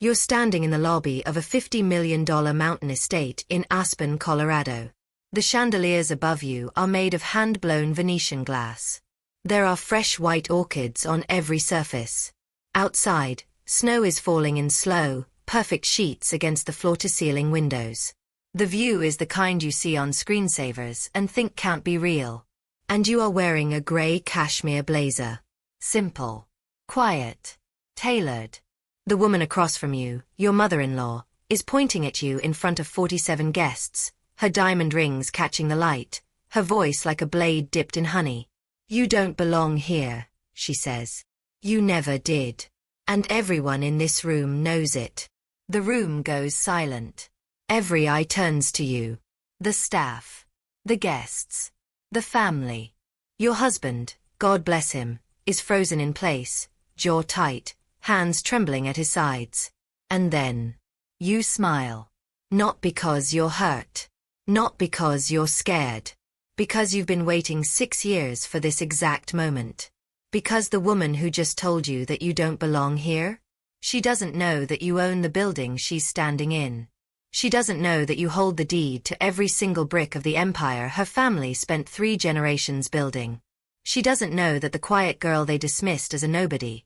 You're standing in the lobby of a $50 million mountain estate in Aspen, Colorado. The chandeliers above you are made of hand-blown Venetian glass. There are fresh white orchids on every surface. Outside, snow is falling in slow, perfect sheets against the floor-to-ceiling windows. The view is the kind you see on screensavers and think can't be real. And you are wearing a gray cashmere blazer. Simple. Quiet. Tailored. The woman across from you, your mother-in-law, is pointing at you in front of 47 guests, her diamond rings catching the light, her voice like a blade dipped in honey. "You don't belong here," she says. "You never did. And everyone in this room knows it." The room goes silent. Every eye turns to you. The staff. The guests. The family. Your husband, God bless him, is frozen in place, jaw tight, hands trembling at his sides. And then, you smile. Not because you're hurt. Not because you're scared. Because you've been waiting 6 years for this exact moment. Because the woman who just told you that you don't belong here? She doesn't know that you own the building she's standing in. She doesn't know that you hold the deed to every single brick of the empire her family spent 3 generations building. She doesn't know that the quiet girl they dismissed as a nobody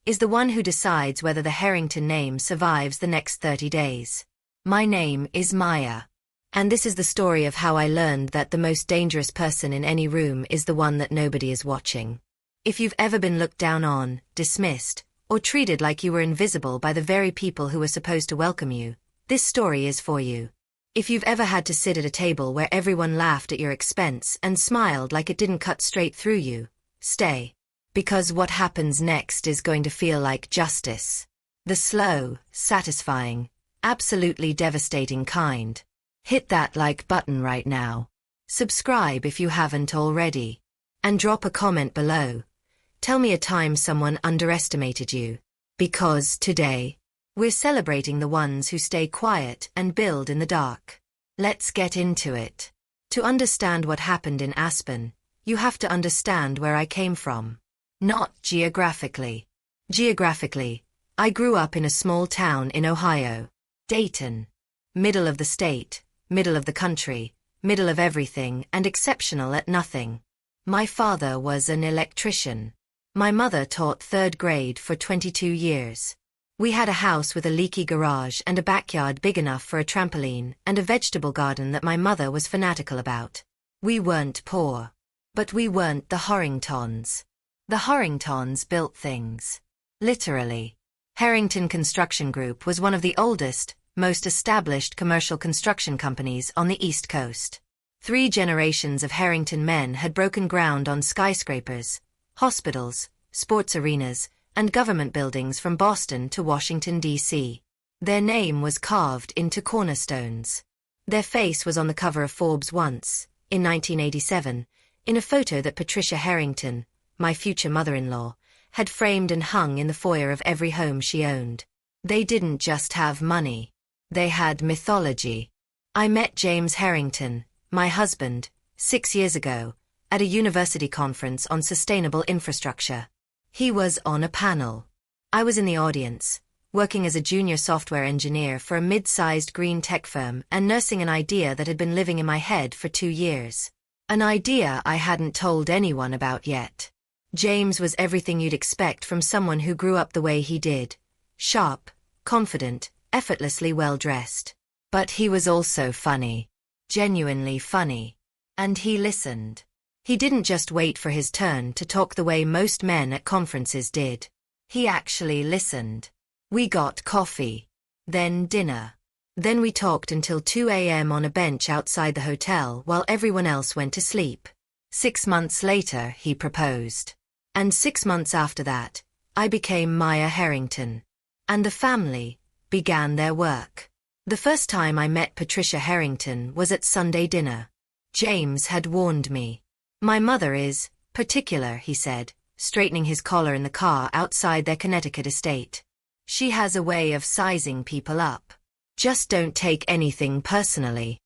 is the one who decides whether the Harrington name survives the next 30 days. My name is Maya. And this is the story of how I learned that the most dangerous person in any room is the one that nobody is watching. If you've ever been looked down on, dismissed, or treated like you were invisible by the very people who were supposed to welcome you, this story is for you. If you've ever had to sit at a table where everyone laughed at your expense and smiled like it didn't cut straight through you, stay. Because what happens next is going to feel like justice. The slow, satisfying, absolutely devastating kind. Hit that like button right now. Subscribe if you haven't already. And drop a comment below. Tell me a time someone underestimated you. Because today, we're celebrating the ones who stay quiet and build in the dark. Let's get into it. To understand what happened in Aspen, you have to understand where I came from. Not geographically. Geographically, I grew up in a small town in Ohio. Dayton. Middle of the state, middle of the country, middle of everything and exceptional at nothing. My father was an electrician. My mother taught 3rd grade for 22 years. We had a house with a leaky garage and a backyard big enough for a trampoline and a vegetable garden that my mother was fanatical about. We weren't poor. But we weren't the Harringtons. The Harringtons built things. Literally. Harrington Construction Group was one of the oldest, most established commercial construction companies on the East Coast. 3 generations of Harrington men had broken ground on skyscrapers, hospitals, sports arenas, and government buildings from Boston to Washington, D.C. Their name was carved into cornerstones. Their face was on the cover of Forbes once, in 1987, in a photo that Patricia Harrington, my future mother-in-law, had framed and hung in the foyer of every home she owned. They didn't just have money. They had mythology. I met James Harrington, my husband, 6 years ago, at a university conference on sustainable infrastructure. He was on a panel. I was in the audience, working as a junior software engineer for a mid-sized green tech firm and nursing an idea that had been living in my head for 2 years. An idea I hadn't told anyone about yet. James was everything you'd expect from someone who grew up the way he did. Sharp, confident, effortlessly well-dressed. But he was also funny. Genuinely funny. And he listened. He didn't just wait for his turn to talk the way most men at conferences did. He actually listened. We got coffee. Then dinner. Then we talked until 2 a.m. on a bench outside the hotel while everyone else went to sleep. 6 months later, he proposed. And 6 months after that, I became Maya Harrington. And the family began their work. The first time I met Patricia Harrington was at Sunday dinner. James had warned me. My mother is particular, he said, straightening his collar in the car outside their Connecticut estate. She has a way of sizing people up. Just don't take anything personally.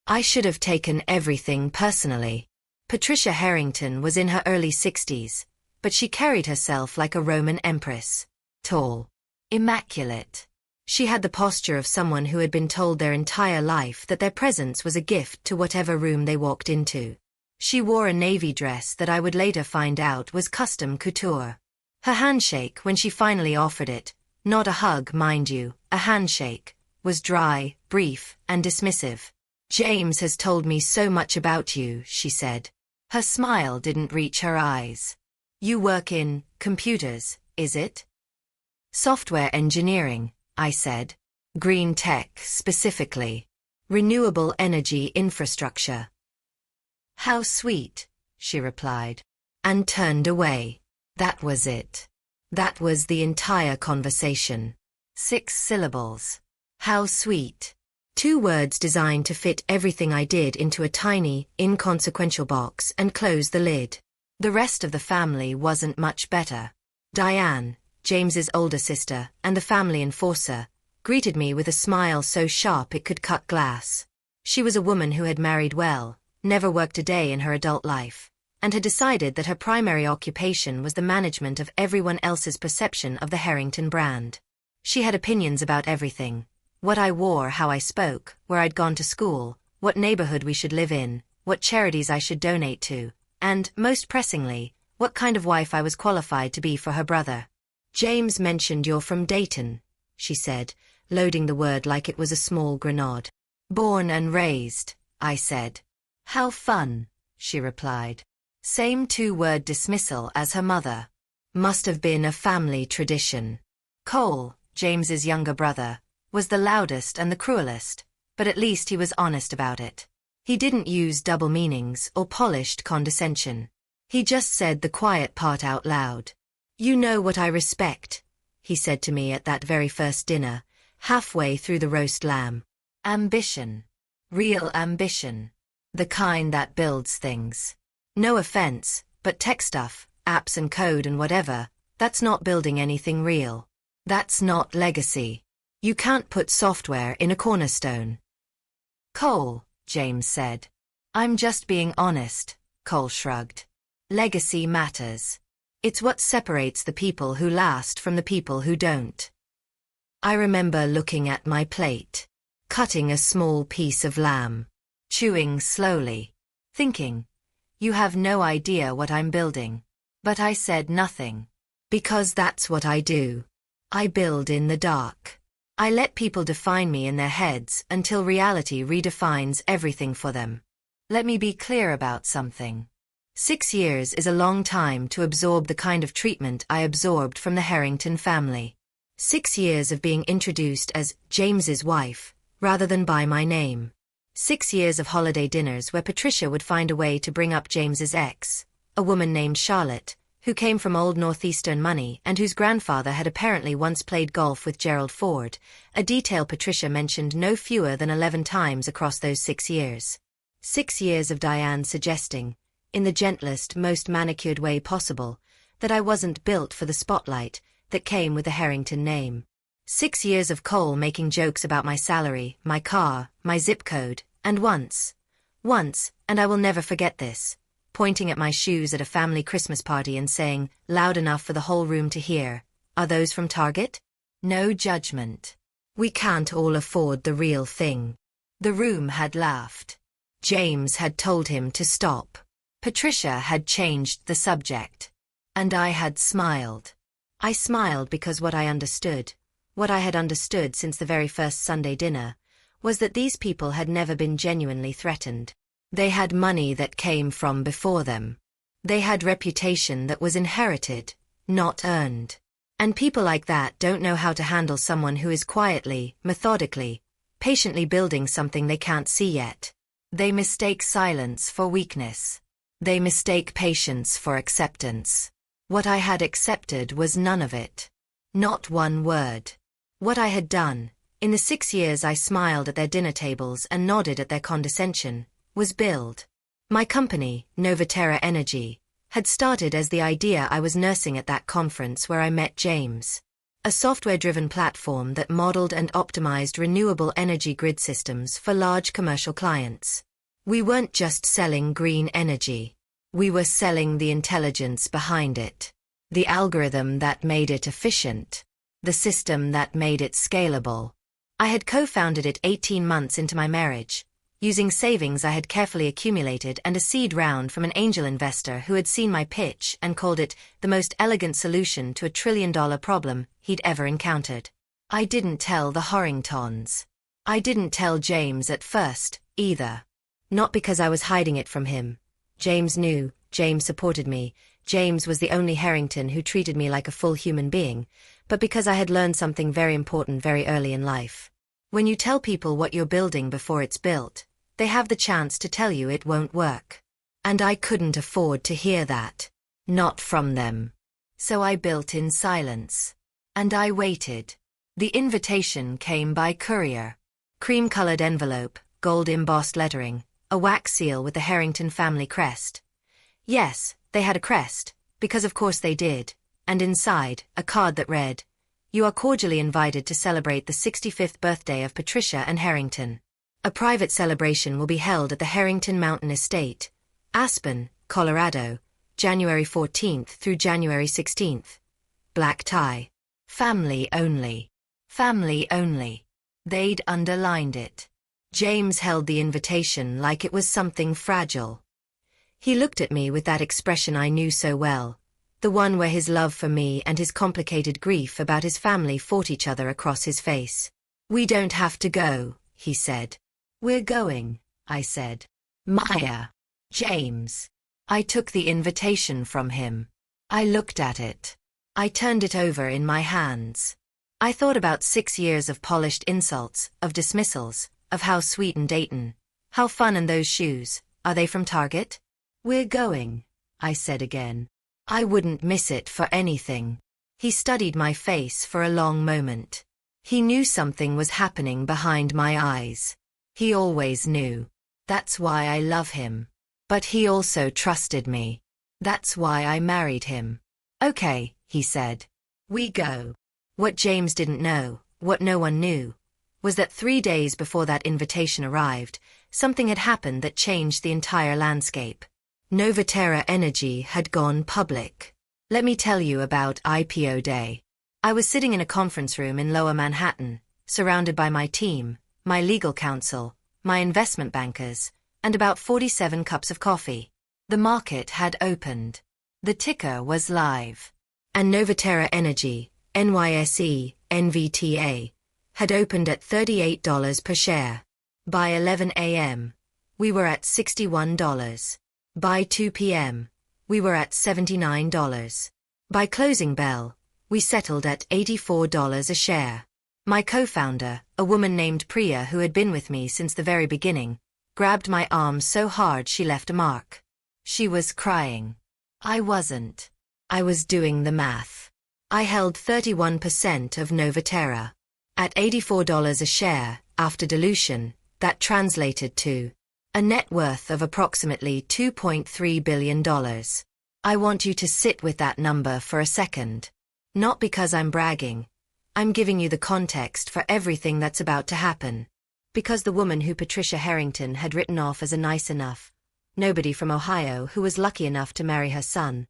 I should have taken everything personally. Patricia Harrington was in her early 60s, but she carried herself like a Roman empress. Tall. Immaculate. She had the posture of someone who had been told their entire life that their presence was a gift to whatever room they walked into. She wore a navy dress that I would later find out was custom couture. Her handshake, when she finally offered it, not a hug, mind you, a handshake, was dry, brief, and dismissive. "James has told me so much about you," she said. Her smile didn't reach her eyes. "You work in computers, is it?" "Software engineering," I said. "Green tech, specifically. Renewable energy infrastructure." "How sweet," she replied, and turned away. That was it. That was the entire conversation. 6 syllables. How sweet. 2 words designed to fit everything I did into a tiny, inconsequential box and close the lid. The rest of the family wasn't much better. Diane, James's older sister, and the family enforcer, greeted me with a smile so sharp it could cut glass. She was a woman who had married well, never worked a day in her adult life, and had decided that her primary occupation was the management of everyone else's perception of the Harrington brand. She had opinions about everything: what I wore, how I spoke, where I'd gone to school, what neighborhood we should live in, what charities I should donate to, and, most pressingly, what kind of wife I was qualified to be for her brother. "James mentioned you're from Dayton," she said, loading the word like it was a small grenade. "Born and raised," I said. "How fun," she replied. Same 2-word dismissal as her mother. Must have been a family tradition. Cole, James's younger brother, was the loudest and the cruelest, but at least he was honest about it. He didn't use double meanings or polished condescension. He just said the quiet part out loud. "You know what I respect," he said to me at that very first dinner, halfway through the roast lamb. "Ambition. Real ambition. The kind that builds things. No offense, but tech stuff, apps and code and whatever, that's not building anything real. That's not legacy. You can't put software in a cornerstone." "Cole," James said. "I'm just being honest," Cole shrugged. "Legacy matters. It's what separates the people who last from the people who don't." I remember looking at my plate, cutting a small piece of lamb, chewing slowly, thinking, "You have no idea what I'm building." But I said nothing. Because that's what I do. I build in the dark. I let people define me in their heads until reality redefines everything for them. Let me be clear about something. 6 years is a long time to absorb the kind of treatment I absorbed from the Harrington family. 6 years of being introduced as James's wife, rather than by my name. 6 years of holiday dinners where Patricia would find a way to bring up James's ex, a woman named Charlotte, who came from old Northeastern money and whose grandfather had apparently once played golf with Gerald Ford, a detail Patricia mentioned no fewer than 11 times across those 6 years. 6 years of Diane suggesting, in the gentlest, most manicured way possible, that I wasn't built for the spotlight that came with the Harrington name. 6 years of Cole making jokes about my salary, my car, my zip code, and once, and I will never forget this, pointing at my shoes at a family Christmas party and saying, loud enough for the whole room to hear, "Are those from Target?" No judgment. We can't all afford the real thing. The room had laughed. James had told him to stop. Patricia had changed the subject. And I had smiled. I smiled because what I understood, what I had understood since the very first Sunday dinner, was that these people had never been genuinely threatened. They had money that came from before them. They had reputation that was inherited, not earned. And people like that don't know how to handle someone who is quietly, methodically, patiently building something they can't see yet. They mistake silence for weakness. They mistake patience for acceptance. What I had accepted was none of it. Not one word. What I had done, in the 6 years I smiled at their dinner tables and nodded at their condescension, was build. My company, Novaterra Energy, had started as the idea I was nursing at that conference where I met James. A software-driven platform that modeled and optimized renewable energy grid systems for large commercial clients. We weren't just selling green energy. We were selling the intelligence behind it. The algorithm that made it efficient. The system that made it scalable. I had co-founded it 18 months into my marriage, using savings I had carefully accumulated and a seed round from an angel investor who had seen my pitch and called it the most elegant solution to a trillion-dollar problem he'd ever encountered. I didn't tell the Horringtons. I didn't tell James at first, either. Not because I was hiding it from him. James knew, James supported me, James was the only Harrington who treated me like a full human being, but because I had learned something very important very early in life. When you tell people what you're building before it's built, they have the chance to tell you it won't work. And I couldn't afford to hear that. Not from them. So I built in silence. And I waited. The invitation came by courier. Cream-colored envelope, gold-embossed lettering, a wax seal with the Harrington family crest. Yes, they had a crest, because of course they did, and inside, a card that read, "You are cordially invited to celebrate the 65th birthday of Patricia and Harrington. A private celebration will be held at the Harrington Mountain Estate, Aspen, Colorado, January 14th through January 16th. Black tie. Family only. Family only." They'd underlined it. James held the invitation like it was something fragile. He looked at me with that expression I knew so well, the one where his love for me and his complicated grief about his family fought each other across his face. "We don't have to go," he said. "We're going," I said. "Maya." "James." I took the invitation from him. I looked at it. I turned it over in my hands. I thought about 6 years of polished insults, of dismissals, of how sweet and Dayton. How fun and those shoes, are they from Target? "We're going," I said again. I wouldn't miss it for anything. He studied my face for a long moment. He knew something was happening behind my eyes. He always knew. That's why I love him. But he also trusted me. That's why I married him. "Okay," he said. "We go." What James didn't know, what no one knew, was that 3 days before that invitation arrived, something had happened that changed the entire landscape. Novaterra Energy had gone public. Let me tell you about IPO day. I was sitting in a conference room in Lower Manhattan, surrounded by my team, my legal counsel, my investment bankers, and about 47 cups of coffee. The market had opened. The ticker was live. And Novaterra Energy, NYSE, NVTA, had opened at $38 per share. By 11 a.m., we were at $61. By 2 p.m., we were at $79. By closing bell, we settled at $84 a share. My co-founder, a woman named Priya who had been with me since the very beginning, grabbed my arm so hard she left a mark. She was crying. I wasn't. I was doing the math. I held 31% of Novaterra. At $84 a share, after dilution, that translated to a net worth of approximately $2.3 billion. I want you to sit with that number for a second. Not because I'm bragging. I'm giving you the context for everything that's about to happen. Because the woman who Patricia Harrington had written off as a nice enough nobody from Ohio who was lucky enough to marry her son,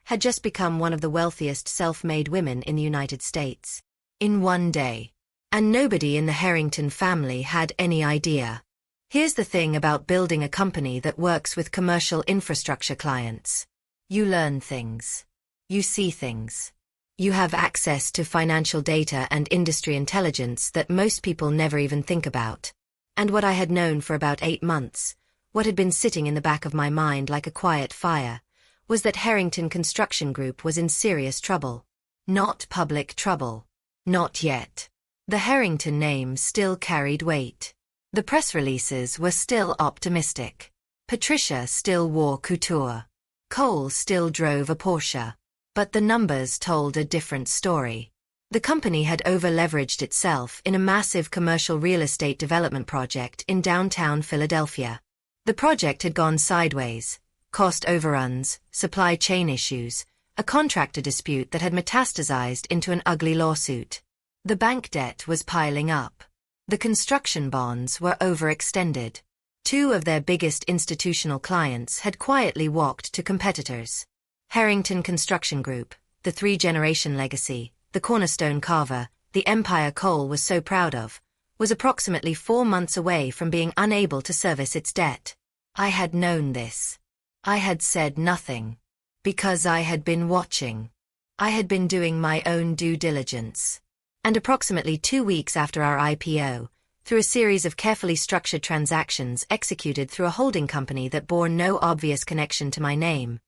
had just become one of the wealthiest self-made women in the United States. In one day. And nobody in the Harrington family had any idea. Here's the thing about building a company that works with commercial infrastructure clients. You learn things. You see things. You have access to financial data and industry intelligence that most people never even think about. And what I had known for about 8 months, what had been sitting in the back of my mind like a quiet fire, was that Harrington Construction Group was in serious trouble. Not public trouble. Not yet. The Harrington name still carried weight. The press releases were still optimistic. Patricia still wore couture. Cole still drove a Porsche. But the numbers told a different story. The company had over-leveraged itself in a massive commercial real estate development project in downtown Philadelphia. The project had gone sideways. Cost overruns, supply chain issues, a contractor dispute that had metastasized into an ugly lawsuit. The bank debt was piling up. The construction bonds were overextended. 2 of their biggest institutional clients had quietly walked to competitors. Harrington Construction Group, the 3-generation legacy, the cornerstone carver, the empire Cole was so proud of, was approximately 4 months away from being unable to service its debt. I had known this. I had said nothing. Because I had been watching. I had been doing my own due diligence. And approximately 2 weeks after our IPO, through a series of carefully structured transactions executed through a holding company that bore no obvious connection to my name,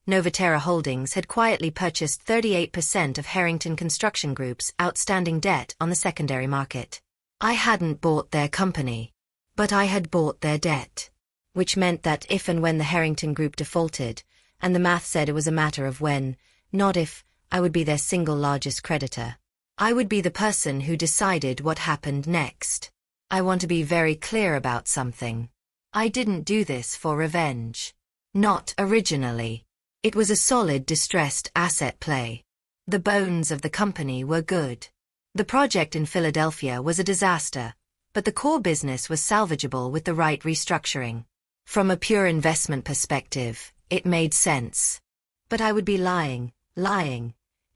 Novaterra Holdings had quietly purchased 38% of Harrington Construction Group's outstanding debt on the secondary market. I hadn't bought their company, but I had bought their debt, which meant that if and when the Harrington Group defaulted, and the math said it was a matter of when, not if, I would be their single largest creditor. I would be the person who decided what happened next. I want to be very clear about something. I didn't do this for revenge. Not originally. It was a solid distressed asset play. The bones of the company were good. The project in Philadelphia was a disaster, but the core business was salvageable with the right restructuring. From a pure investment perspective, it made sense. But I would be lying,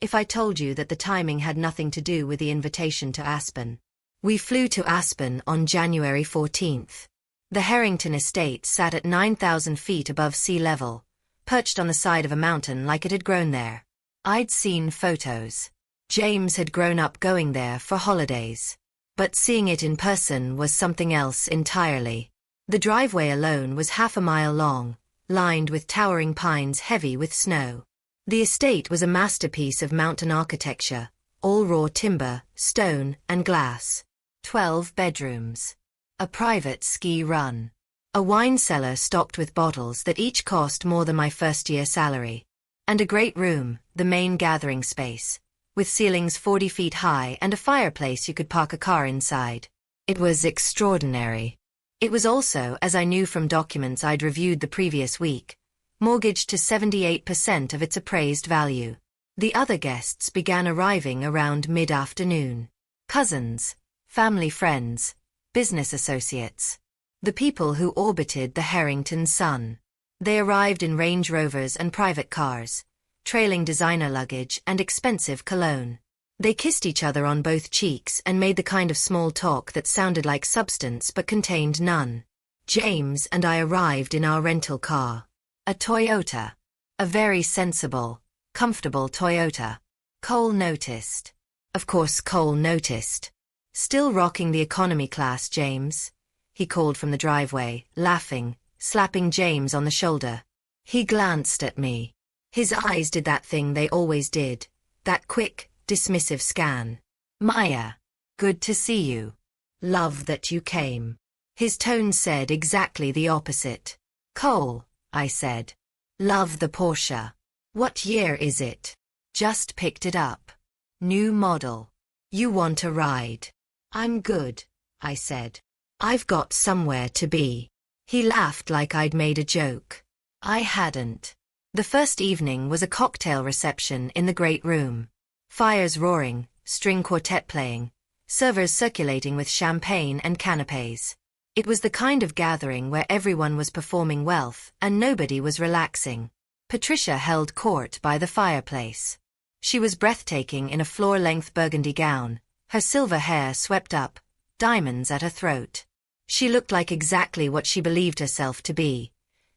if I told you that the timing had nothing to do with the invitation to Aspen. We flew to Aspen on January 14th. The Harrington estate sat at 9,000 feet above sea level, perched on the side of a mountain like it had grown there. I'd seen photos. James had grown up going there for holidays. But seeing it in person was something else entirely. The driveway alone was half a mile long, lined with towering pines heavy with snow. The estate was a masterpiece of mountain architecture, all raw timber, stone, and glass. 12 bedrooms. A private ski run. A wine cellar stocked with bottles that each cost more than my first-year salary. And a great room, the main gathering space, with ceilings 40 feet high and a fireplace you could park a car inside. It was extraordinary. It was also, as I knew from documents I'd reviewed the previous week, mortgaged to 78% of its appraised value. The other guests began arriving around mid-afternoon. Cousins, family friends, business associates. The people who orbited the Harrington Sun. They arrived in Range Rovers and private cars, trailing designer luggage and expensive cologne. They kissed each other on both cheeks and made the kind of small talk that sounded like substance but contained none. James and I arrived in our rental car. A Toyota. A very sensible, comfortable Toyota. Cole noticed. Of course Cole noticed. Still rocking the economy class, James? He called from the driveway, laughing, slapping James on the shoulder. He glanced at me. His eyes did that thing they always did, that quick, dismissive scan. Maya. Good to see you. Love that you came. His tone said exactly the opposite. Cole, I said. Love the Porsche. What year is it? Just picked it up. New model. You want a ride? I'm good, I said. I've got somewhere to be. He laughed like I'd made a joke. I hadn't. The first evening was a cocktail reception in the great room. Fires roaring, string quartet playing, servers circulating with champagne and canapes. It was the kind of gathering where everyone was performing wealth and nobody was relaxing. Patricia held court by the fireplace. She was breathtaking in a floor-length burgundy gown, her silver hair swept up, diamonds at her throat. She looked like exactly what she believed herself to be,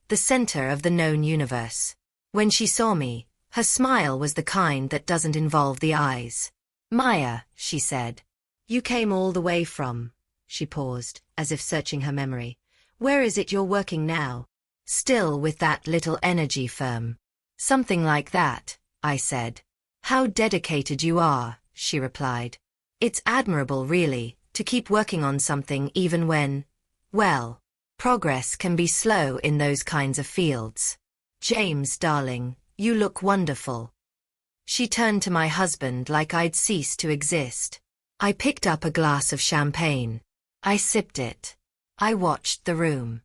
the center of the known universe. When she saw me, her smile was the kind that doesn't involve the eyes. Maya, she said. You came all the way from... She paused, as if searching her memory. Where is it you're working now? Still with that little energy firm. Something like that, I said. How dedicated you are, she replied. It's admirable, really, to keep working on something even when, well, progress can be slow in those kinds of fields. James, darling, you look wonderful. She turned to my husband like I'd ceased to exist. I picked up a glass of champagne. I sipped it. I watched the room.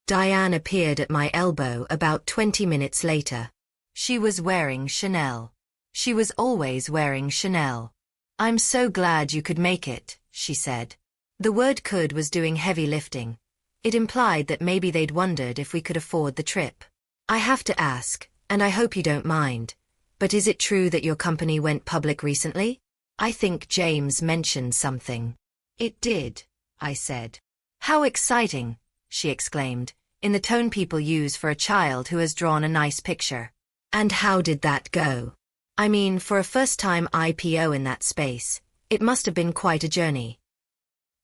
Diane appeared at my elbow about 20 minutes later. She was wearing Chanel. She was always wearing Chanel. I'm so glad you could make it, she said. The word could was doing heavy lifting. It implied that maybe they'd wondered if we could afford the trip. I have to ask, and I hope you don't mind, but is it true that your company went public recently? I think James mentioned something. It did, I said. How exciting, she exclaimed, in the tone people use for a child who has drawn a nice picture. And how did that go? I mean, for a first-time IPO in that space, it must have been quite a journey.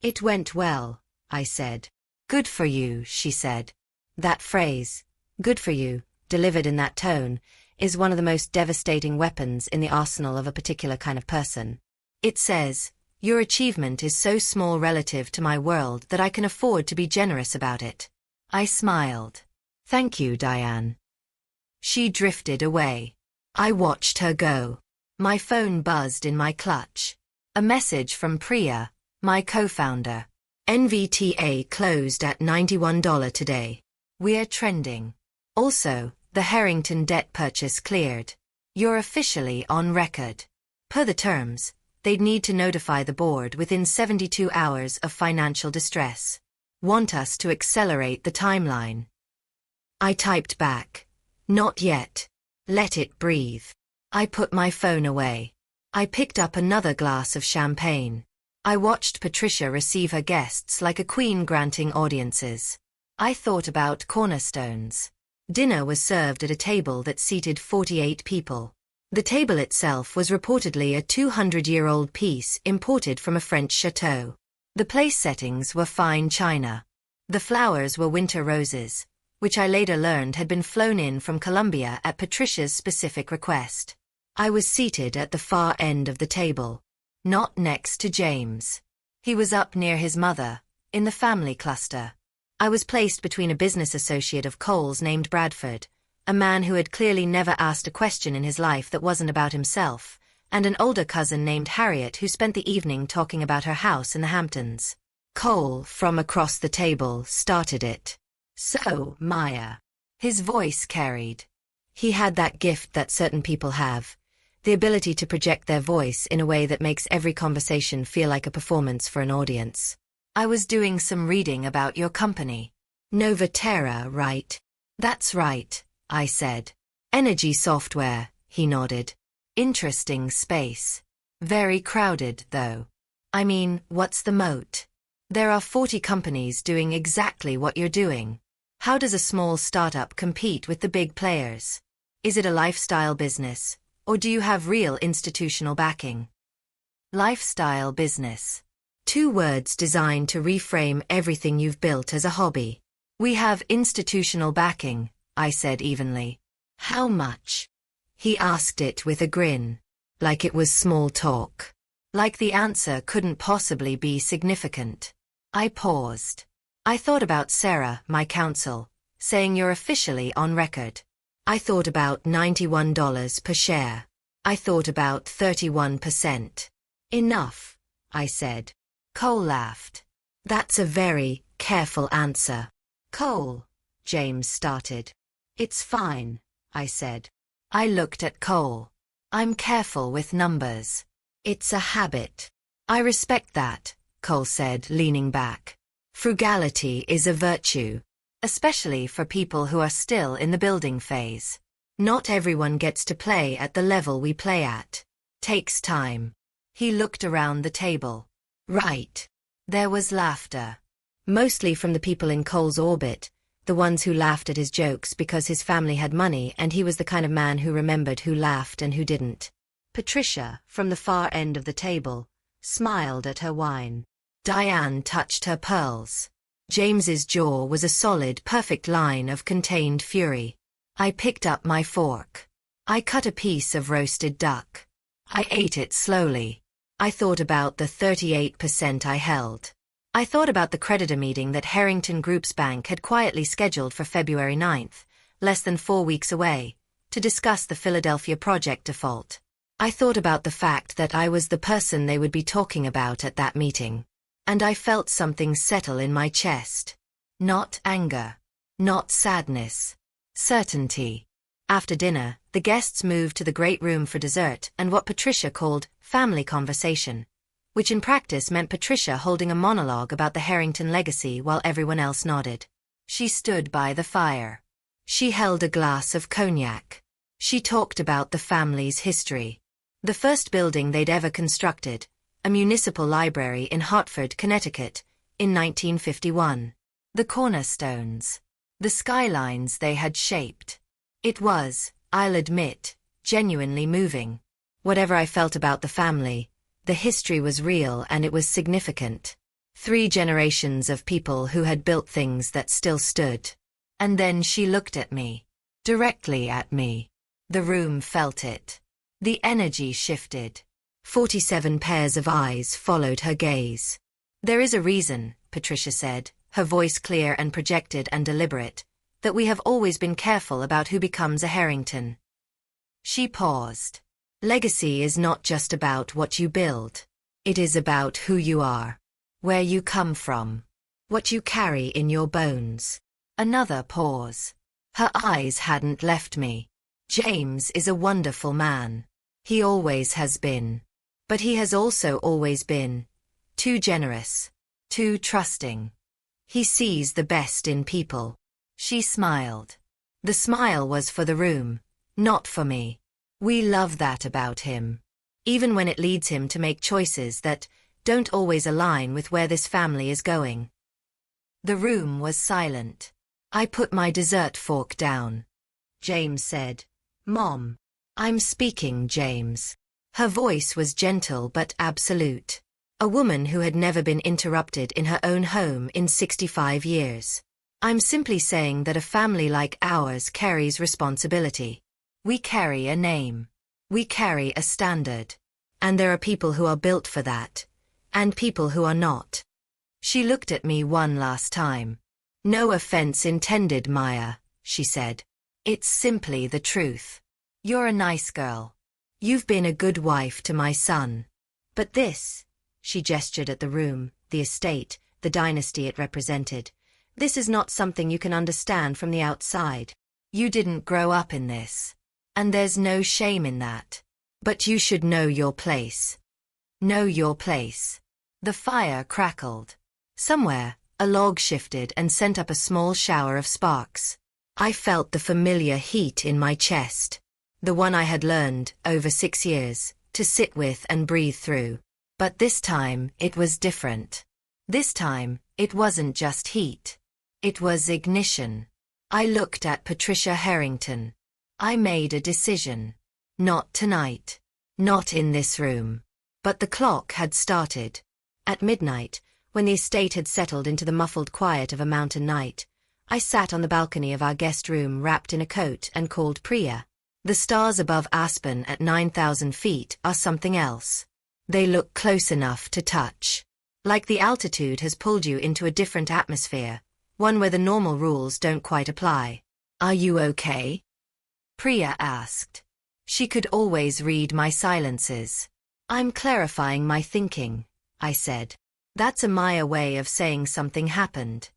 It went well, I said. Good for you, she said. That phrase, good for you, delivered in that tone, is one of the most devastating weapons in the arsenal of a particular kind of person. It says, your achievement is so small relative to my world that I can afford to be generous about it. I smiled. Thank you, Diane. She drifted away. I watched her go. My phone buzzed in my clutch. A message from Priya, my co-founder. NVTA closed at $91 today. We're trending. Also, the Harrington debt purchase cleared. You're officially on record. Per the terms, they'd need to notify the board within 72 hours of financial distress. Want us to accelerate the timeline. I typed back. Not yet. Let it breathe. I put my phone away. I picked up another glass of champagne. I watched Patricia receive her guests like a queen granting audiences. I thought about cornerstones. Dinner was served at a table that seated 48 people. The table itself was reportedly a 200-year-old piece imported from a French chateau. The place settings were fine china. The flowers were winter roses, which I later learned had been flown in from Colombia at Patricia's specific request. I was seated at the far end of the table, not next to James. He was up near his mother, in the family cluster. I was placed between a business associate of Cole's named Bradford, a man who had clearly never asked a question in his life that wasn't about himself, and an older cousin named Harriet who spent the evening talking about her house in the Hamptons. Cole, from across the table, started it. So, Maya. His voice carried. He had that gift that certain people have, the ability to project their voice in a way that makes every conversation feel like a performance for an audience. I was doing some reading about your company. Novaterra, right? That's right, I said. Energy software, he nodded. Interesting space. Very crowded, though. I mean, what's the moat? There are 40 companies doing exactly what you're doing. How does a small startup compete with the big players? Is it a lifestyle business, or do you have real institutional backing? Lifestyle business. 2 words designed to reframe everything you've built as a hobby. We have institutional backing, I said evenly. How much? He asked it with a grin, like it was small talk. Like the answer couldn't possibly be significant. I paused. I thought about Sarah, my counsel, saying you're officially on record. I thought about $91 per share. I thought about 31%. Enough, I said. Cole laughed. That's a very careful answer. Cole, James started. It's fine, I said. I looked at Cole. I'm careful with numbers. It's a habit. I respect that, Cole said, leaning back. Frugality is a virtue, especially for people who are still in the building phase. Not everyone gets to play at the level we play at. Takes time. He looked around the table. Right. There was laughter. Mostly from the people in Cole's orbit, the ones who laughed at his jokes because his family had money and he was the kind of man who remembered who laughed and who didn't. Patricia, from the far end of the table, smiled at her wine. Diane touched her pearls. James's jaw was a solid, perfect line of contained fury. I picked up my fork. I cut a piece of roasted duck. I ate it slowly. I thought about the 38% I held. I thought about the creditor meeting that Harrington Group's bank had quietly scheduled for February 9th, less than 4 weeks away, to discuss the Philadelphia project default. I thought about the fact that I was the person they would be talking about at that meeting. And I felt something settle in my chest. Not anger. Not sadness. Certainty. After dinner, the guests moved to the great room for dessert and what Patricia called family conversation, which in practice meant Patricia holding a monologue about the Harrington legacy while everyone else nodded. She stood by the fire. She held a glass of cognac. She talked about the family's history. The first building they'd ever constructed, a municipal library in Hartford, Connecticut, in 1951. The cornerstones. The skylines they had shaped. It was, I'll admit, genuinely moving. Whatever I felt about the family, the history was real and it was significant. 3 generations of people who had built things that still stood. And then she looked at me. Directly at me. The room felt it. The energy shifted. 47 pairs of eyes followed her gaze. There is a reason, Patricia said, her voice clear and projected and deliberate, that we have always been careful about who becomes a Harrington. She paused. Legacy is not just about what you build. It is about who you are. Where you come from. What you carry in your bones. Another pause. Her eyes hadn't left me. James is a wonderful man. He always has been. But he has also always been too generous, too trusting. He sees the best in people. She smiled. The smile was for the room, not for me. We love that about him. Even when it leads him to make choices that don't always align with where this family is going. The room was silent. I put my dessert fork down. James said, "Mom." "I'm speaking, James." Her voice was gentle but absolute. A woman who had never been interrupted in her own home in 65 years. "I'm simply saying that a family like ours carries responsibility. We carry a name. We carry a standard. And there are people who are built for that. And people who are not." She looked at me one last time. "No offense intended, Maya," she said. "It's simply the truth. You're a nice girl. You've been a good wife to my son. But this," she gestured at the room, the estate, the dynasty it represented, "this is not something you can understand from the outside. You didn't grow up in this. And there's no shame in that. But you should know your place. Know your place." The fire crackled. Somewhere, a log shifted and sent up a small shower of sparks. I felt the familiar heat in my chest. The one I had learned, over 6 years, to sit with and breathe through. But this time, it was different. This time, it wasn't just heat. It was ignition. I looked at Patricia Harrington. I made a decision. Not tonight. Not in this room. But the clock had started. At midnight, when the estate had settled into the muffled quiet of a mountain night, I sat on the balcony of our guest room wrapped in a coat and called Priya. The stars above Aspen at 9,000 feet are something else. They look close enough to touch. Like the altitude has pulled you into a different atmosphere, one where the normal rules don't quite apply. "Are you okay?" Priya asked. She could always read my silences. "I'm clarifying my thinking," I said. "That's a Maya way of saying something happened."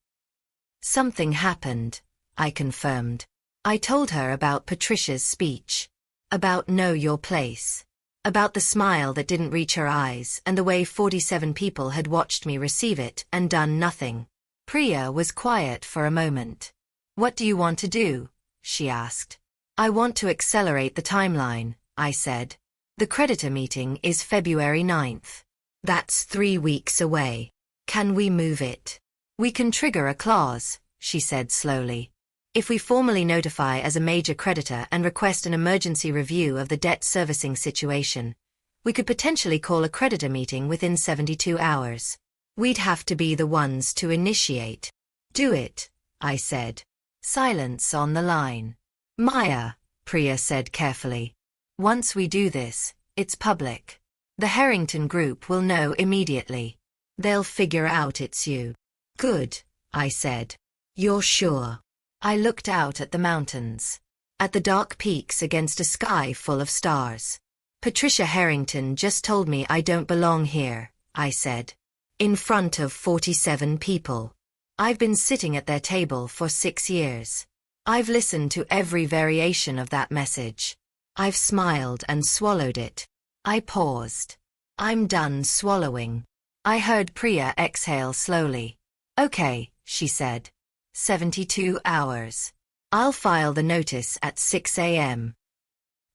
"Something happened," I confirmed. I told her about Patricia's speech. About know your place. About the smile that didn't reach her eyes and the way 47 people had watched me receive it and done nothing. Priya was quiet for a moment. "What do you want to do?" she asked. "I want to accelerate the timeline," I said. "The creditor meeting is February 9th. That's 3 weeks away. Can we move it?" "We can trigger a clause," she said slowly. "If we formally notify as a major creditor and request an emergency review of the debt servicing situation, we could potentially call a creditor meeting within 72 hours. We'd have to be the ones to initiate." "Do it," I said. Silence on the line. "Maya," Priya said carefully. "Once we do this, it's public. The Harrington Group will know immediately. They'll figure out it's you." "Good," I said. "You're sure?" I looked out at the mountains. At the dark peaks against a sky full of stars. "Patricia Harrington just told me I don't belong here," I said. "In front of 47 people. I've been sitting at their table for 6 years. I've listened to every variation of that message. I've smiled and swallowed it." I paused. "I'm done swallowing." I heard Priya exhale slowly. "Okay," she said. 72 hours. I'll file the notice at 6 a.m.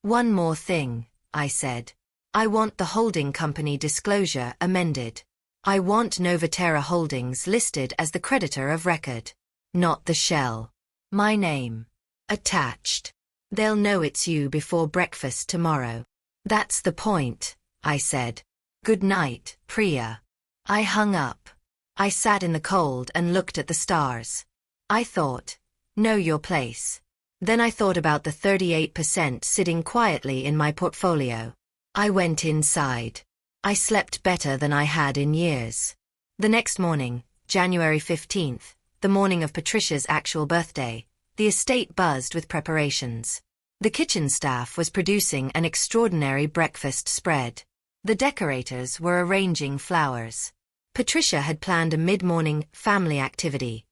"One more thing," I said. I want the holding company disclosure amended. I want Novaterra Holdings listed as the creditor of record, not the shell. My name attached. They'll know it's you before breakfast tomorrow. That's the point, I said. Good night, Priya. I hung up. I sat in the cold and looked at the stars. I thought, know your place. Then I thought about the 38% sitting quietly in my portfolio. I went inside. I slept better than I had in years. The next morning, January 15th, the morning of Patricia's actual birthday, the estate buzzed with preparations. The kitchen staff was producing an extraordinary breakfast spread. The decorators were arranging flowers. Patricia had planned a mid-morning family activity,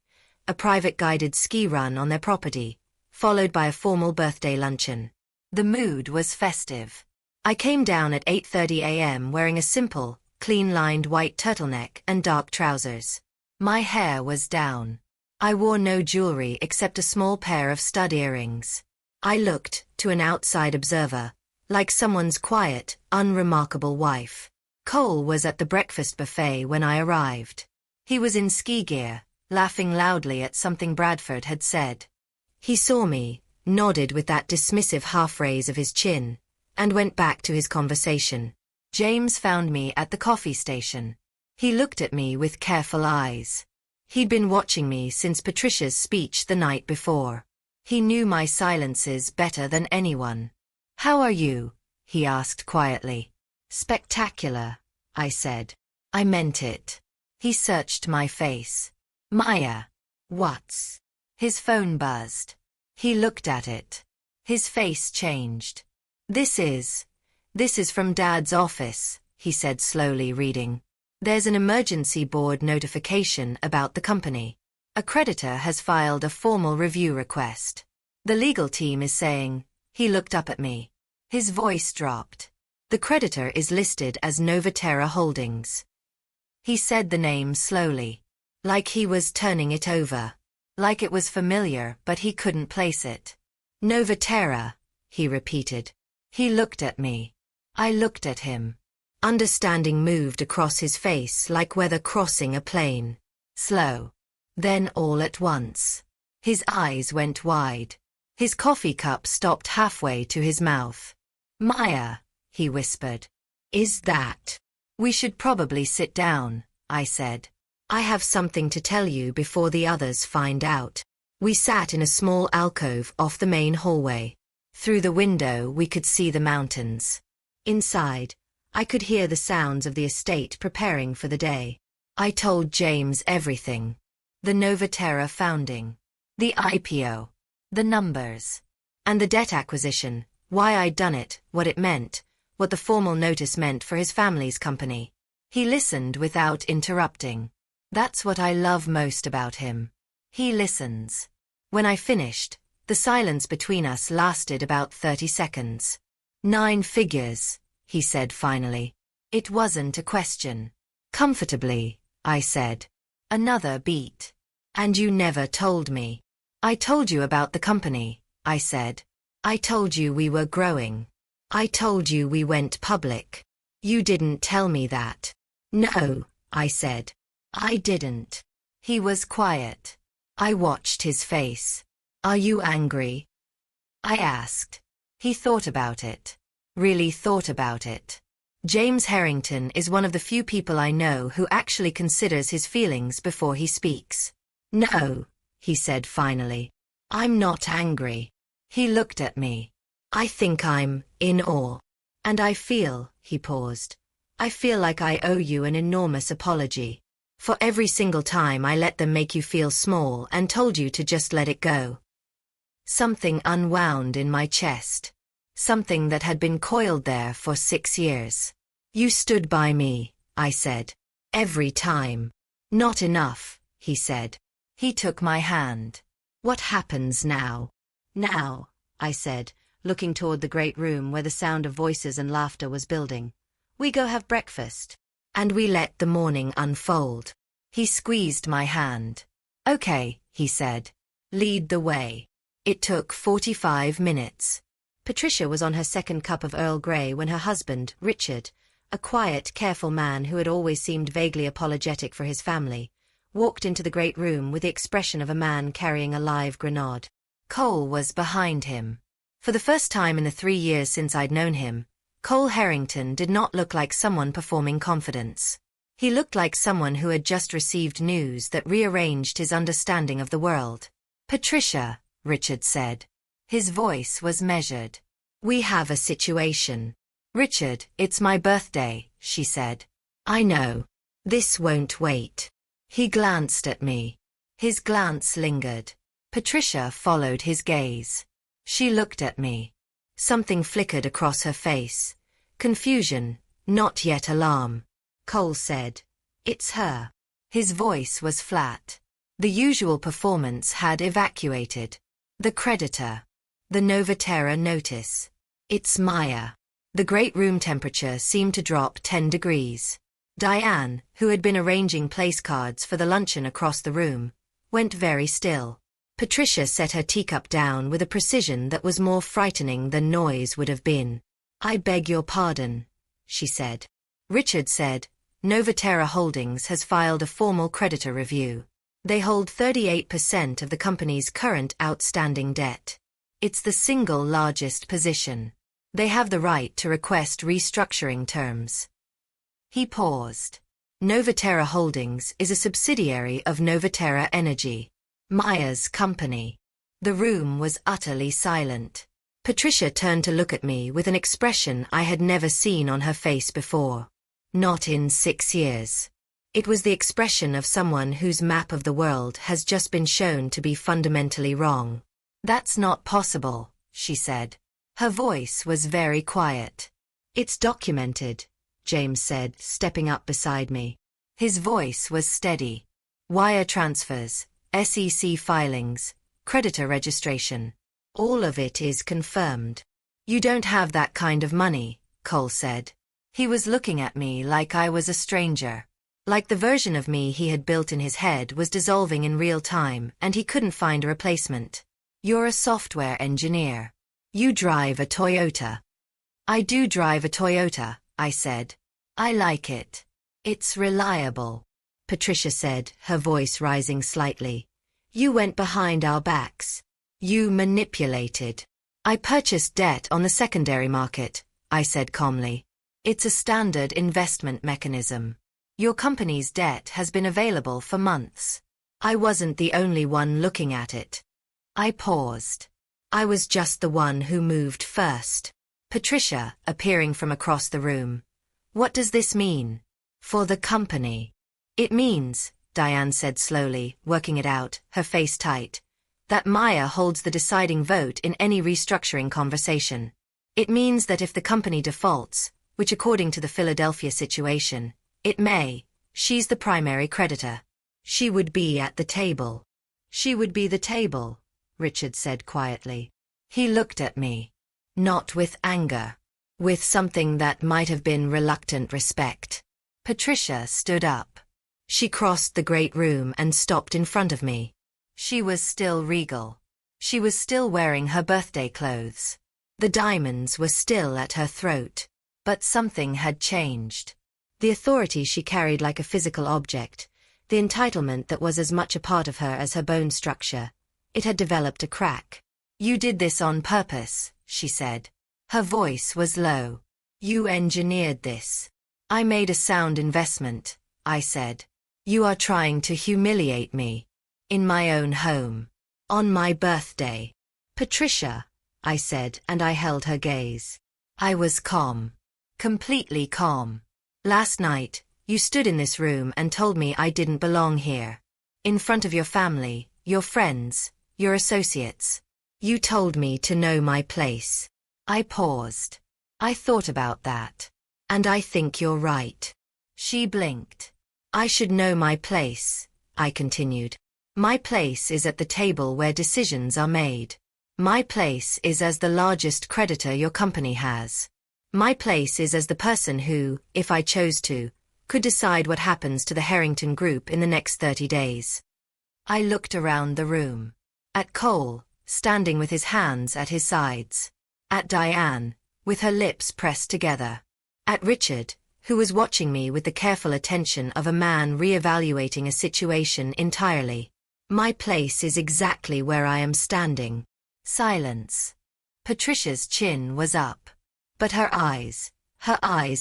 a private guided ski run on their property, followed by a formal birthday luncheon. The mood was festive. I came down at 8:30 a.m. wearing a simple, clean-lined white turtleneck and dark trousers. My hair was down. I wore no jewelry except a small pair of stud earrings. I looked, to an outside observer, like someone's quiet, unremarkable wife. Cole was at the breakfast buffet when I arrived. He was in ski gear, laughing loudly at something Bradford had said. He saw me, nodded with that dismissive half-raise of his chin, and went back to his conversation. James found me at the coffee station. He looked at me with careful eyes. He'd been watching me since Patricia's speech the night before. He knew my silences better than anyone. "How are you?" he asked quietly. "Spectacular," I said. I meant it. He searched my face. "Maya, what's?" His phone buzzed. He looked at it. His face changed. This is from Dad's office," he said slowly, reading. "There's an emergency board notification about the company. A creditor has filed a formal review request. The legal team is saying," he looked up at me. His voice dropped. "The creditor is listed as Novaterra Holdings." He said the name slowly, like he was turning it over, like it was familiar but he couldn't place it. "Novaterra," he repeated. He looked at me. I looked at him. Understanding moved across his face like weather crossing a plain. Slow. Then all at once. His eyes went wide. His coffee cup stopped halfway to his mouth. "Maya," he whispered. "Is that?" "We should probably sit down," I said. "I have something to tell you before the others find out." We sat in a small alcove off the main hallway. Through the window we could see the mountains. Inside, I could hear the sounds of the estate preparing for the day. I told James everything. The Novaterra founding. The IPO. The numbers. And the debt acquisition, why I'd done it, what it meant, what the formal notice meant for his family's company. He listened without interrupting. That's what I love most about him. He listens. When I finished, the silence between us lasted about 30 seconds. "9 figures, he said finally. It wasn't a question. "Comfortably," I said. Another beat. "And you never told me." "I told you about the company," I said. "I told you we were growing. I told you we went public. You didn't tell me that." "No," I said. "I didn't." He was quiet. I watched his face. "Are you angry?" I asked. He thought about it. Really thought about it. James Harrington is one of the few people I know who actually considers his feelings before he speaks. "No," he said finally. "I'm not angry." He looked at me. "I think I'm in awe. And I feel," he paused, "I feel like I owe you an enormous apology. For every single time I let them make you feel small and told you to just let it go." Something unwound in my chest. Something that had been coiled there for 6 years. "You stood by me," I said. "Every time." "Not enough," he said. He took my hand. "What happens now?" "Now," I said, looking toward the great room where the sound of voices and laughter was building. "We go have breakfast." And we let the morning unfold. He squeezed my hand. "Okay," he said. "Lead the way." It took 45 minutes. Patricia was on her second cup of Earl Grey when her husband, Richard, a quiet, careful man who had always seemed vaguely apologetic for his family, walked into the great room with the expression of a man carrying a live grenade. Cole was behind him. For the first time in the 3 years since I'd known him, Cole Harrington did not look like someone performing confidence. He looked like someone who had just received news that rearranged his understanding of the world. "Patricia," Richard said. His voice was measured. "We have a situation." "Richard, it's my birthday," she said. "I know. This won't wait." He glanced at me. His glance lingered. Patricia followed his gaze. She looked at me. Something flickered across her face. Confusion, not yet alarm. Cole said, "It's her." His voice was flat. The usual performance had evacuated. "The creditor. The Novaterra notice. It's Maya." The great room temperature seemed to drop 10 degrees. Diane, who had been arranging place cards for the luncheon across the room, went very still. Patricia set her teacup down with a precision that was more frightening than noise would have been. "I beg your pardon," she said. Richard said, "Novaterra Holdings has filed a formal creditor review. They hold 38% of the company's current outstanding debt. It's the single largest position. They have the right to request restructuring terms." He paused. Novaterra Holdings is a subsidiary of Novaterra Energy, Maya's company. The room was utterly silent. Patricia turned to look at me with an expression I had never seen on her face before. Not in 6 years. It was the expression of someone whose map of the world has just been shown to be fundamentally wrong. "That's not possible," she said. Her voice was very quiet. "It's documented," James said, stepping up beside me. His voice was steady. "Wire transfers, SEC filings, creditor registration. All of it is confirmed." "You don't have that kind of money," Cole said. He was looking at me like I was a stranger. Like the version of me he had built in his head was dissolving in real time and he couldn't find a replacement. "You're a software engineer. You drive a Toyota." "I do drive a Toyota," I said. "I like it. It's reliable." Patricia said, her voice rising slightly. "You went behind our backs. You manipulated." "I purchased debt on the secondary market," I said calmly. "It's a standard investment mechanism. Your company's debt has been available for months. I wasn't the only one looking at it." I paused. I was just the one who moved first. Patricia, appearing from across the room. "What does this mean?" "For the company." "It means," Diane said slowly, working it out, her face tight, "that Maya holds the deciding vote in any restructuring conversation. It means that if the company defaults, which according to the Philadelphia situation, it may, she's the primary creditor. She would be at the table." "She would be the table," Richard said quietly. He looked at me. Not with anger. With something that might have been reluctant respect. Patricia stood up. She crossed the great room and stopped in front of me. She was still regal. She was still wearing her birthday clothes. The diamonds were still at her throat. But something had changed. The authority she carried like a physical object, the entitlement that was as much a part of her as her bone structure, it had developed a crack. "You did this on purpose," she said. Her voice was low. "You engineered this." "I made a sound investment," I said. "You are trying to humiliate me. In my own home. On my birthday." "Patricia," I said, and I held her gaze. I was calm. Completely calm. "Last night, you stood in this room and told me I didn't belong here. In front of your family, your friends, your associates. You told me to know my place." I paused. "I thought about that. And I think you're right." She blinked. "I should know my place," I continued. "My place is at the table where decisions are made. My place is as the largest creditor your company has. My place is as the person who, if I chose to, could decide what happens to the Harrington Group in the next 30 days. I looked around the room. At Cole, standing with his hands at his sides. At Diane, with her lips pressed together. At Richard, who was watching me with the careful attention of a man re-evaluating a situation entirely. My place is exactly where I am standing. Silence. Patricia's chin was up. But her eyes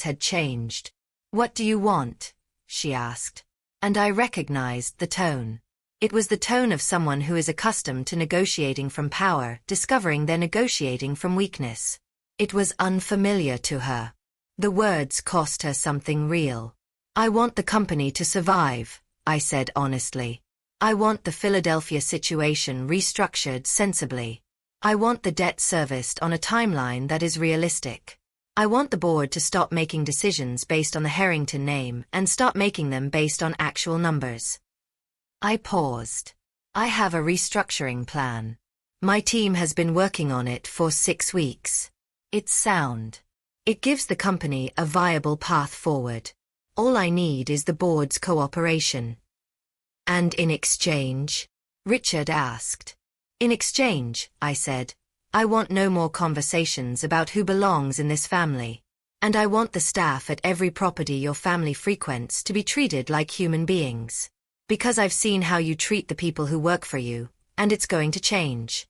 had changed. "What do you want?" she asked. And I recognized the tone. It was the tone of someone who is accustomed to negotiating from power, discovering they're negotiating from weakness. It was unfamiliar to her. The words cost her something real. "I want the company to survive," I said honestly. "I want the Philadelphia situation restructured sensibly. I want the debt serviced on a timeline that is realistic. I want the board to stop making decisions based on the Harrington name and start making them based on actual numbers." I paused. "I have a restructuring plan. My team has been working on it for 6 weeks. It's sound. It gives the company a viable path forward. All I need is the board's cooperation." "And in exchange?" Richard asked. "In exchange," I said, "I want no more conversations about who belongs in this family. And I want the staff at every property your family frequents to be treated like human beings. Because I've seen how you treat the people who work for you, and it's going to change."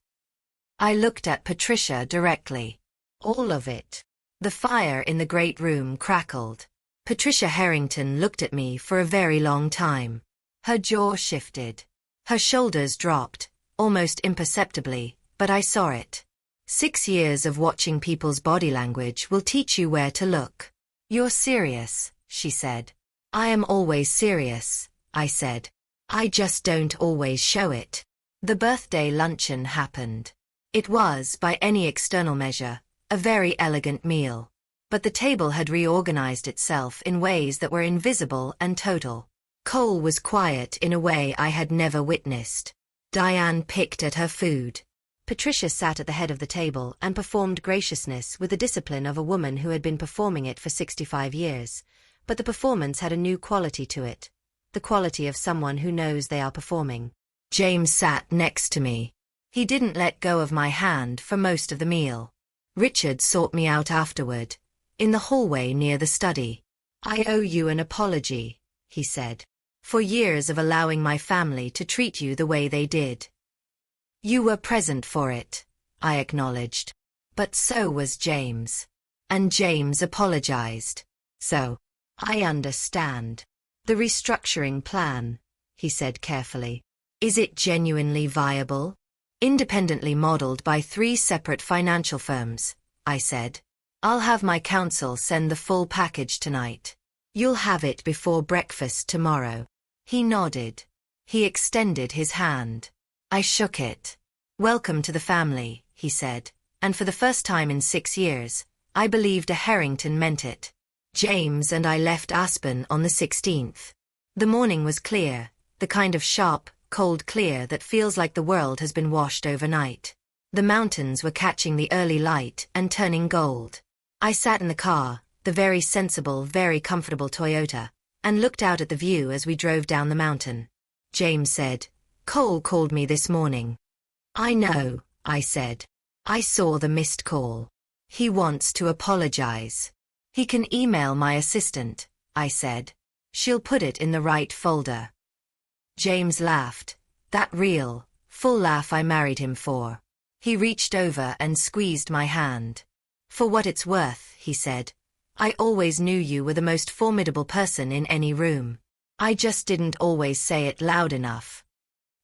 I looked at Patricia directly. "All of it." The fire in the great room crackled. Patricia Harrington looked at me for a very long time. Her jaw shifted. Her shoulders dropped, almost imperceptibly, but I saw it. 6 years of watching people's body language will teach you where to look. "You're serious," she said. "I am always serious," I said. "I just don't always show it." The birthday luncheon happened. It was, by any external measure, a very elegant meal. But the table had reorganized itself in ways that were invisible and total. Cole was quiet in a way I had never witnessed. Diane picked at her food. Patricia sat at the head of the table and performed graciousness with the discipline of a woman who had been performing it for 65 years. But the performance had a new quality to it. The quality of someone who knows they are performing. James sat next to me. He didn't let go of my hand for most of the meal. Richard sought me out afterward, in the hallway near the study. "I owe you an apology," he said, "for years of allowing my family to treat you the way they did." "You were present for it," I acknowledged. But so was James. And James apologized. "So, I understand. The restructuring plan," he said carefully. "Is it genuinely viable? Independently modeled by 3 separate financial firms," I said. "I'll have my counsel send the full package tonight. You'll have it before breakfast tomorrow." He nodded. He extended his hand. I shook it. "Welcome to the family," he said, and for the first time in 6 years, I believed a Harrington meant it. James and I left Aspen on the 16th. The morning was clear, the kind of sharp, cold clear that feels like the world has been washed overnight. The mountains were catching the early light and turning gold. I sat in the car, the very sensible, very comfortable Toyota, and looked out at the view as we drove down the mountain. James said, "Cole called me this morning." "I know," I said. "I saw the missed call. He wants to apologize." "He can email my assistant," I said. "She'll put it in the right folder." James laughed, that real, full laugh I married him for. He reached over and squeezed my hand. "For what it's worth," he said, "I always knew you were the most formidable person in any room. I just didn't always say it loud enough."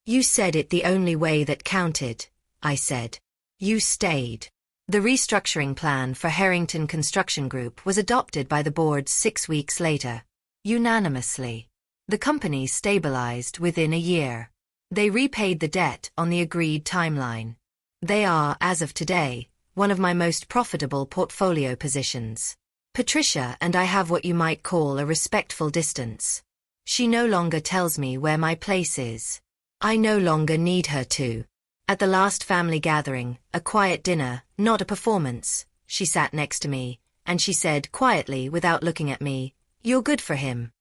"You said it the only way that counted," I said. "You stayed." The restructuring plan for Harrington Construction Group was adopted by the board 6 weeks later. Unanimously. The company stabilized within a year. They repaid the debt on the agreed timeline. They are, as of today, one of my most profitable portfolio positions. Patricia and I have what you might call a respectful distance. She no longer tells me where my place is. I no longer need her to. At the last family gathering, a quiet dinner, not a performance, she sat next to me, and she said quietly without looking at me, "You're good for him."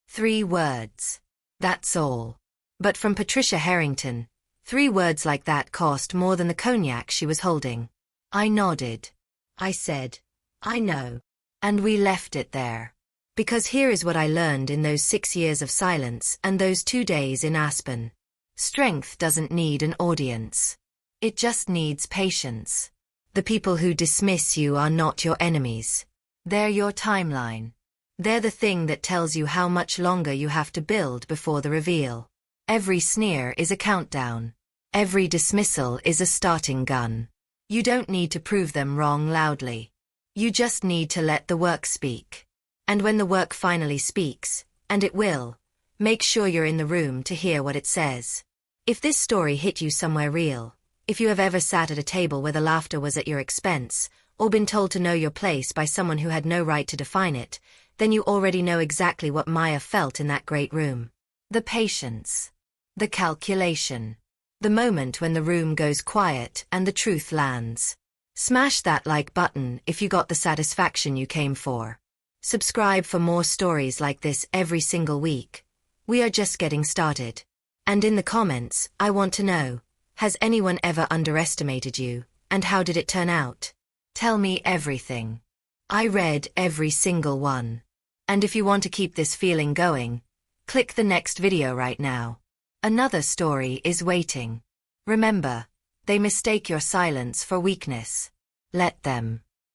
3 words. That's all. But from Patricia Harrington, 3 words like that cost more than the cognac she was holding. I nodded. I said, I know. And we left it there. Because here is what I learned in those 6 years of silence and those 2 days in Aspen. Strength doesn't need an audience. It just needs patience. The people who dismiss you are not your enemies. They're your timeline. They're the thing that tells you how much longer you have to build before the reveal. Every sneer is a countdown. Every dismissal is a starting gun. You don't need to prove them wrong loudly. You just need to let the work speak. And when the work finally speaks, and it will, make sure you're in the room to hear what it says. If this story hit you somewhere real, if you have ever sat at a table where the laughter was at your expense, or been told to know your place by someone who had no right to define it, then you already know exactly what Maya felt in that great room. The patience. The calculation. The moment when the room goes quiet and the truth lands. Smash that like button if you got the satisfaction you came for. Subscribe for more stories like this every single week. We are just getting started. And in the comments, I want to know, has anyone ever underestimated you, and how did it turn out? Tell me everything. I read every single one. And if you want to keep this feeling going, click the next video right now. Another story is waiting. Remember, they mistake your silence for weakness. Let them.